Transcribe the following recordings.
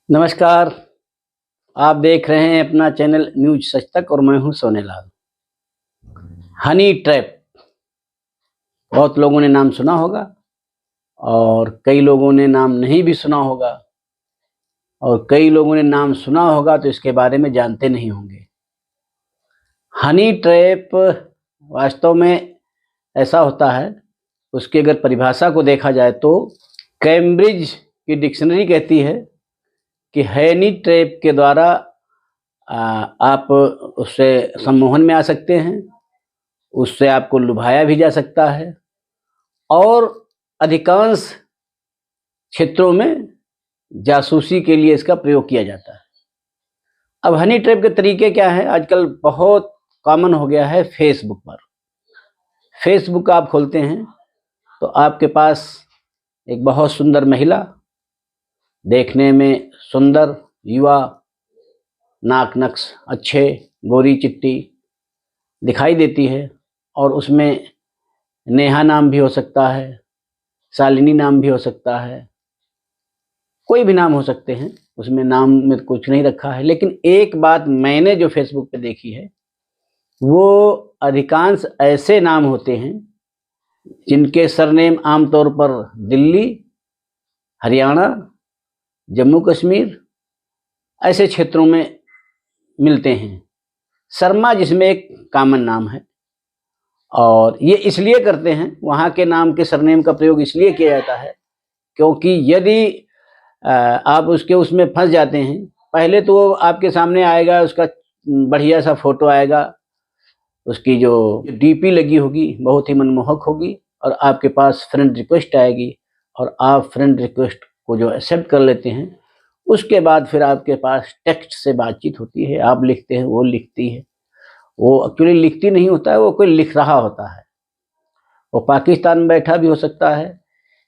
नमस्कार। आप देख रहे हैं अपना चैनल न्यूज सच तक और मैं हूं सोनेलाल। हनी ट्रैप बहुत लोगों ने नाम सुना होगा और कई लोगों ने नाम नहीं भी सुना होगा और कई लोगों ने नाम सुना होगा तो इसके बारे में जानते नहीं होंगे। हनी ट्रैप वास्तव में ऐसा होता है, उसकी अगर परिभाषा को देखा जाए तो कैम्ब्रिज की डिक्शनरी कहती है कि हनी ट्रैप के द्वारा आप उससे सम्मोहन में आ सकते हैं, उससे आपको लुभाया भी जा सकता है और अधिकांश क्षेत्रों में जासूसी के लिए इसका प्रयोग किया जाता है। अब हनी ट्रैप के तरीके क्या हैं? आजकल बहुत कॉमन हो गया है फेसबुक पर। फेसबुक आप खोलते हैं तो आपके पास एक बहुत सुंदर महिला, देखने में सुंदर, युवा, नाक नक्श अच्छे, गोरी चिट्टी दिखाई देती है और उसमें नेहा नाम भी हो सकता है, शालिनी नाम भी हो सकता है, कोई भी नाम हो सकते हैं, उसमें नाम में कुछ नहीं रखा है। लेकिन एक बात मैंने जो फेसबुक पे देखी है, वो अधिकांश ऐसे नाम होते हैं जिनके सरनेम आमतौर पर दिल्ली, हरियाणा, जम्मू कश्मीर ऐसे क्षेत्रों में मिलते हैं। शर्मा जिसमें एक कॉमन नाम है और ये इसलिए करते हैं, वहाँ के नाम के सरनेम का प्रयोग इसलिए किया जाता है क्योंकि यदि आप उसमें फंस जाते हैं, पहले तो वो आपके सामने आएगा, उसका बढ़िया सा फोटो आएगा, उसकी जो डीपी लगी होगी बहुत ही मनमोहक होगी और आपके पास फ्रेंड रिक्वेस्ट आएगी और आप फ्रेंड रिक्वेस्ट को जो एक्सेप्ट कर लेते हैं, उसके बाद फिर आपके पास टेक्स्ट से बातचीत होती है। आप लिखते हैं, वो लिखती है। वो एक्चुअली लिखती नहीं होता है, वो कोई लिख रहा होता है। वो पाकिस्तान में बैठा भी हो सकता है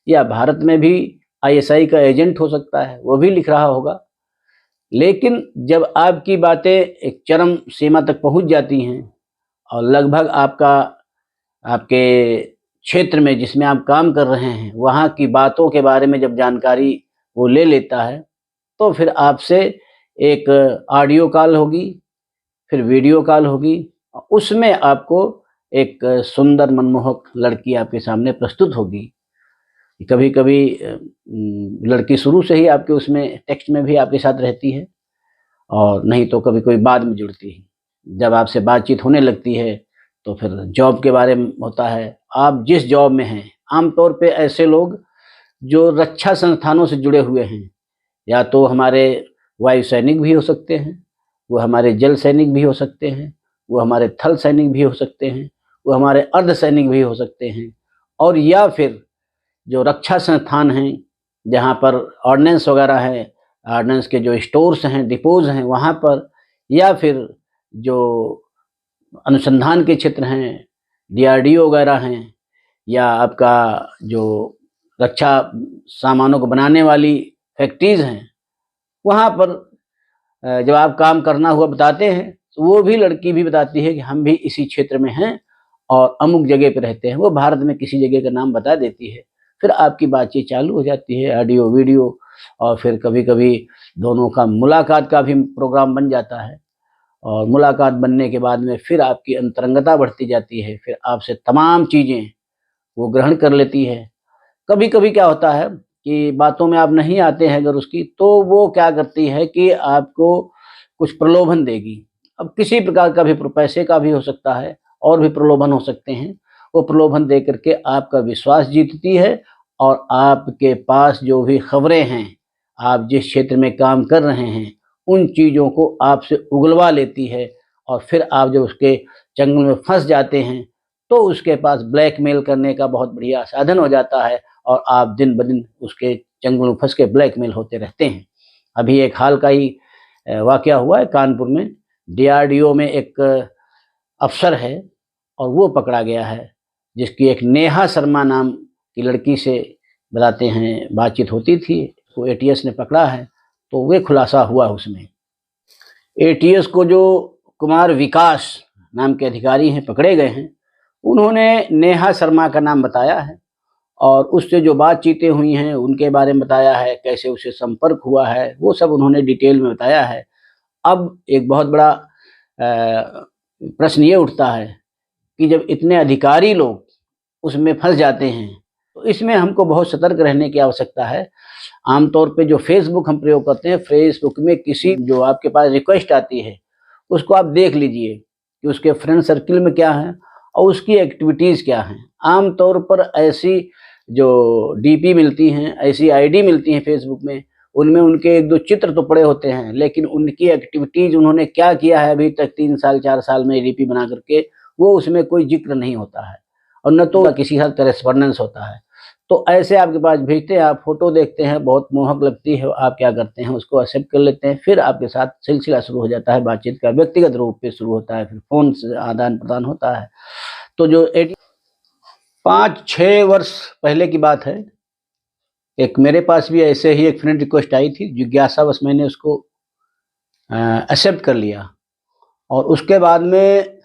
या भारत में भी आईएसआई का एजेंट हो सकता है, वो भी लिख रहा होगा। लेकिन जब आपकी बातें एक चरम सीमा तक पहुंच जाती हैं और लगभग आपके क्षेत्र में जिसमें आप काम कर रहे हैं, वहाँ की बातों के बारे में जब जानकारी वो ले लेता है, तो फिर आपसे एक ऑडियो कॉल होगी, फिर वीडियो कॉल होगी। उसमें आपको एक सुंदर मनमोहक लड़की आपके सामने प्रस्तुत होगी। कभी कभी लड़की शुरू से ही आपके उसमें टेक्स्ट में भी आपके साथ रहती है और नहीं तो कभी कोई बाद में जुड़ती है। जब आपसे बातचीत होने लगती है तो फिर जॉब के बारे में होता है, आप जिस जॉब में हैं। आमतौर पे ऐसे लोग जो रक्षा संस्थानों से जुड़े हुए हैं, या तो हमारे वायु सैनिक भी हो सकते हैं, वो हमारे जल सैनिक भी हो सकते हैं, वो हमारे थल सैनिक भी हो सकते हैं, वो हमारे अर्ध सैनिक भी हो सकते हैं, और या फिर जो रक्षा संस्थान हैं जहाँ पर ऑर्डिनेंस वगैरह है, ऑर्डिनेंस के जो स्टोर्स हैं, डिपोज हैं वहाँ पर, या फिर जो अनुसंधान के क्षेत्र हैं, डीआरडीओ वगैरह हैं, या आपका जो रक्षा सामानों को बनाने वाली फैक्ट्रीज हैं, वहाँ पर जब आप काम करना हुआ बताते हैं तो वो भी लड़की भी बताती है कि हम भी इसी क्षेत्र में हैं और अमुक जगह पे रहते हैं। वो भारत में किसी जगह का नाम बता देती है। फिर आपकी बातचीत चालू हो जाती है, ऑडियो वीडियो, और फिर कभी कभी दोनों का मुलाकात का भी प्रोग्राम बन जाता है। और मुलाकात बनने के बाद में फिर आपकी अंतरंगता बढ़ती जाती है, फिर आपसे तमाम चीज़ें वो ग्रहण कर लेती है। कभी कभी क्या होता है कि बातों में आप नहीं आते हैं अगर उसकी, तो वो क्या करती है कि आपको कुछ प्रलोभन देगी। अब किसी प्रकार का भी, पैसे का भी हो सकता है और भी प्रलोभन हो सकते हैं। वो प्रलोभन दे करके आपका विश्वास जीतती है और आपके पास जो भी खबरें हैं, आप जिस क्षेत्र में काम कर रहे हैं, उन चीज़ों को आपसे उगलवा लेती है और फिर आप जब उसके चंगुल में फंस जाते हैं तो उसके पास ब्लैकमेल करने का बहुत बढ़िया साधन हो जाता है और आप दिन ब दिन उसके चंगुल में फंस के ब्लैकमेल होते रहते हैं। अभी एक हाल का ही वाकया हुआ है कानपुर में। डीआरडीओ में एक अफसर है और वो पकड़ा गया है, जिसकी एक नेहा शर्मा नाम की लड़की से बताते हैं बातचीत होती थी। वो एटीएस ने पकड़ा है तो वे खुलासा हुआ उसमें। एटीएस को जो कुमार विकास नाम के अधिकारी हैं पकड़े गए हैं, उन्होंने नेहा शर्मा का नाम बताया है और उससे जो बातचीतें हुई हैं उनके बारे में बताया है, कैसे उसे संपर्क हुआ है, वो सब उन्होंने डिटेल में बताया है। अब एक बहुत बड़ा प्रश्न ये उठता है कि जब इतने अधिकारी लोग उसमें फंस जाते हैं तो इसमें हमको बहुत सतर्क रहने की आवश्यकता है। आमतौर पे जो फेसबुक हम प्रयोग करते हैं, फेसबुक में किसी जो आपके पास रिक्वेस्ट आती है उसको आप देख लीजिए कि उसके फ्रेंड सर्किल में क्या है और उसकी एक्टिविटीज़ क्या हैं। आमतौर पर ऐसी जो डीपी मिलती हैं, ऐसी आईडी मिलती हैं फेसबुक में, उनमें उनके 1-2 चित्र तो पड़े होते हैं, लेकिन उनकी एक्टिविटीज़ उन्होंने क्या किया है अभी तक 3 साल 4 साल में डीपी बना करके, वो उसमें कोई ज़िक्र नहीं होता है और न तो किसी हद करेस्पॉन्डेंस होता है। तो ऐसे आपके पास भेजते हैं, आप फ़ोटो देखते हैं, बहुत मोहक लगती है, आप क्या करते हैं उसको एक्सेप्ट कर लेते हैं, फिर आपके साथ सिलसिला शुरू हो जाता है बातचीत का, व्यक्तिगत रूप पे शुरू होता है, फिर फ़ोन से आदान-प्रदान होता है। तो जो 5-6 वर्ष पहले की बात है, एक मेरे पास भी ऐसे ही एक फ्रेंड रिक्वेस्ट आई थी, जिज्ञासावश मैंने उसको एक्सेप्ट कर लिया और उसके बाद में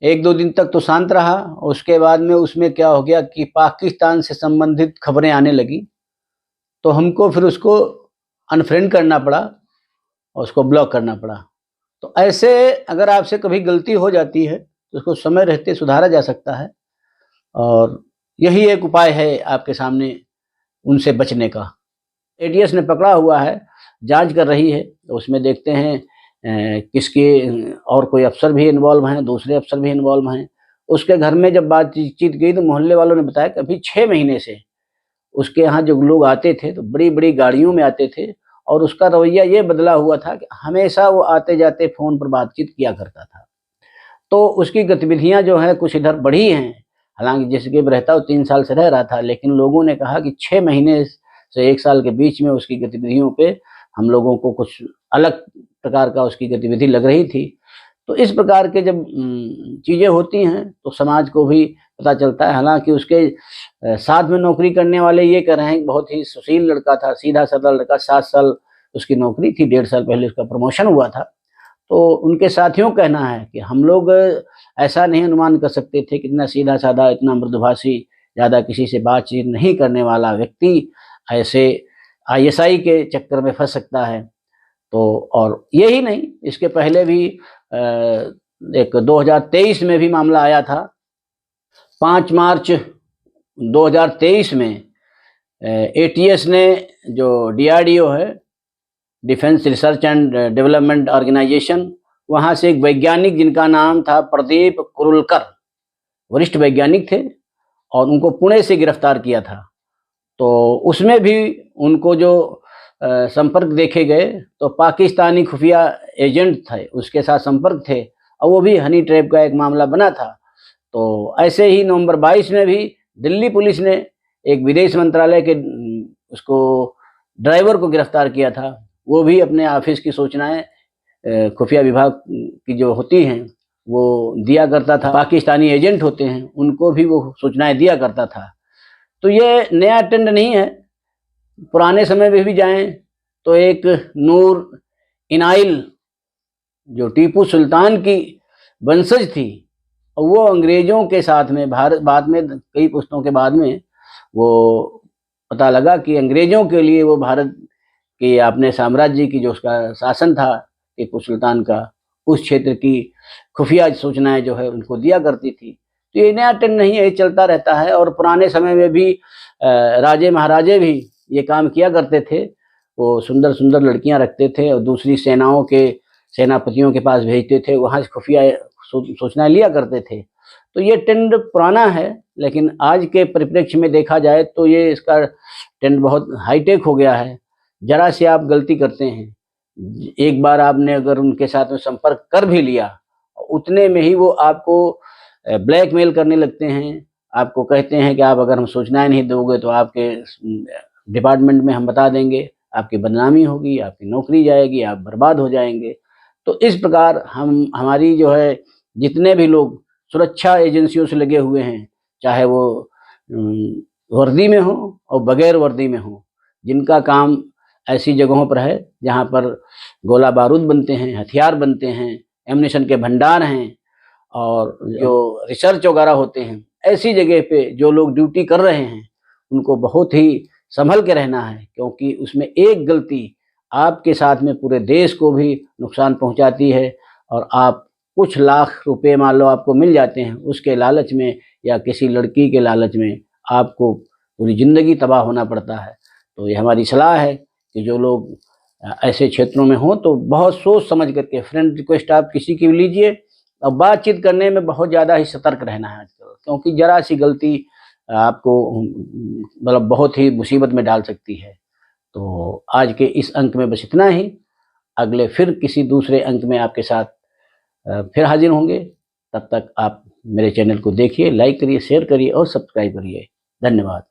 1-2 दिन तक तो शांत रहा और उसके बाद में उसमें क्या हो गया कि पाकिस्तान से संबंधित खबरें आने लगी, तो हमको फिर उसको अनफ्रेंड करना पड़ा और उसको ब्लॉक करना पड़ा। तो ऐसे अगर आपसे कभी गलती हो जाती है तो उसको समय रहते सुधारा जा सकता है और यही एक उपाय है आपके सामने उनसे बचने का। एटीएस ने पकड़ा हुआ है, जांच कर रही है, तो उसमें देखते हैं किसके और कोई अफ़सर भी इन्वॉल्व हैं, दूसरे अफ़सर भी इन्वॉल्व हैं। उसके घर में जब बातचीत गई तो मोहल्ले वालों ने बताया कि अभी 6 महीने से उसके यहाँ जो लोग आते थे तो बड़ी-बड़ी गाड़ियों में आते थे और उसका रवैया ये बदला हुआ था कि हमेशा वो आते-जाते फ़ोन पर बातचीत किया करता था। तो उसकी गतिविधियाँ जो हैं कुछ इधर बढ़ी हैं, हालाँकि जिस जगह पे रहता वो 3 साल से रह रहा था, लेकिन लोगों ने कहा कि 6 महीने से 1 साल के बीच में उसकी गतिविधियों पे हम लोगों को कुछ अलग प्रकार का उसकी गतिविधि लग रही थी। तो इस प्रकार के जब चीज़ें होती हैं तो समाज को भी पता चलता है। हालाँकि उसके साथ में नौकरी करने वाले ये कह रहे हैं कि बहुत ही सुशील लड़का था, सीधा-साधा लड़का, 7 साल उसकी नौकरी थी, 1.5 साल पहले उसका प्रमोशन हुआ था। तो उनके साथियों का कहना है कि हम लोग ऐसा नहीं अनुमान कर सकते थे कि इतना सीधा-साधा, इतना मृदुभाषी, ज़्यादा किसी से बातचीत नहीं करने वाला व्यक्ति ऐसे आईएसआई के चक्कर में फँस सकता है। तो और यही नहीं, इसके पहले भी एक 2023 में भी मामला आया था। 5 मार्च 2023 में एटीएस ने जो डीआरडीओ है, defence research and development organisation, वहाँ से एक वैज्ञानिक जिनका नाम था प्रदीप कुरुलकर, वरिष्ठ वैज्ञानिक थे और उनको पुणे से गिरफ्तार किया था। तो उसमें भी उनको जो संपर्क देखे गए तो पाकिस्तानी खुफिया एजेंट थे, उसके साथ संपर्क थे और वो भी हनी ट्रैप का एक मामला बना था। तो ऐसे ही नवंबर 22 में भी दिल्ली पुलिस ने एक विदेश मंत्रालय के उसको ड्राइवर को गिरफ्तार किया था। वो भी अपने ऑफिस की सूचनाएं खुफिया विभाग की जो होती हैं वो दिया करता था, पाकिस्तानी एजेंट होते हैं उनको भी वो सूचनाएं दिया करता था। तो ये नया ट्रेंड नहीं है, पुराने समय में भी जाएं तो एक नूर इनाइल जो टीपू सुल्तान की वंशज थी और वो अंग्रेजों के साथ में भारत, बाद में कई पुस्तकों के बाद में वो पता लगा कि अंग्रेजों के लिए वो भारत के अपने साम्राज्य की जो उसका शासन था टीपू सुल्तान का, उस क्षेत्र की खुफिया सूचनाएं जो है उनको दिया करती थी। तो ये नया ट्रेंड नहीं है, ये चलता रहता है और पुराने समय में भी राजे महाराजे भी ये काम किया करते थे। वो सुंदर सुंदर लड़कियां रखते थे और दूसरी सेनाओं के सेनापतियों के पास भेजते थे, वहाँ से खुफिया सूचनाएं लिया करते थे। तो ये ट्रेंड पुराना है, लेकिन आज के परिप्रेक्ष्य में देखा जाए तो ये इसका ट्रेंड बहुत हाईटेक हो गया है। जरा से आप गलती करते हैं, एक बार आपने अगर उनके साथ में संपर्क कर भी लिया, उतने में ही वो आपको ब्लैकमेल करने लगते हैं। आपको कहते हैं कि आप अगर हम सूचनाएं नहीं दोगे तो आपके डिपार्टमेंट में हम बता देंगे, आपकी बदनामी होगी, आपकी नौकरी जाएगी, आप बर्बाद हो जाएंगे। तो इस प्रकार हमारी जो है जितने भी लोग सुरक्षा एजेंसियों से लगे हुए हैं, चाहे वो वर्दी में हो और बगैर वर्दी में हो, जिनका काम ऐसी जगहों पर है जहाँ पर गोला बारूद बनते हैं, हथियार बनते हैं, एम्यूनिशन के भंडार हैं और जो रिसर्च वगैरह होते हैं, ऐसी जगह पे जो लोग ड्यूटी कर रहे हैं उनको बहुत ही संभल के रहना है, क्योंकि उसमें एक गलती आपके साथ में पूरे देश को भी नुकसान पहुंचाती है। और आप कुछ लाख रुपए मान लो आपको मिल जाते हैं, उसके लालच में या किसी लड़की के लालच में आपको पूरी ज़िंदगी तबाह होना पड़ता है। तो ये हमारी सलाह है कि जो लोग ऐसे क्षेत्रों में हों तो बहुत सोच समझ करके फ्रेंड रिक्वेस्ट आप किसी की भी लीजिए, और बातचीत करने में बहुत ज़्यादा ही सतर्क रहना है आजकल, क्योंकि ज़रा सी गलती आपको मतलब बहुत ही मुसीबत में डाल सकती है। तो आज के इस अंक में बस इतना ही। अगले फिर किसी दूसरे अंक में आपके साथ फिर हाजिर होंगे। तब तक आप मेरे चैनल को देखिए, लाइक करिए, शेयर करिए और सब्सक्राइब करिए। धन्यवाद।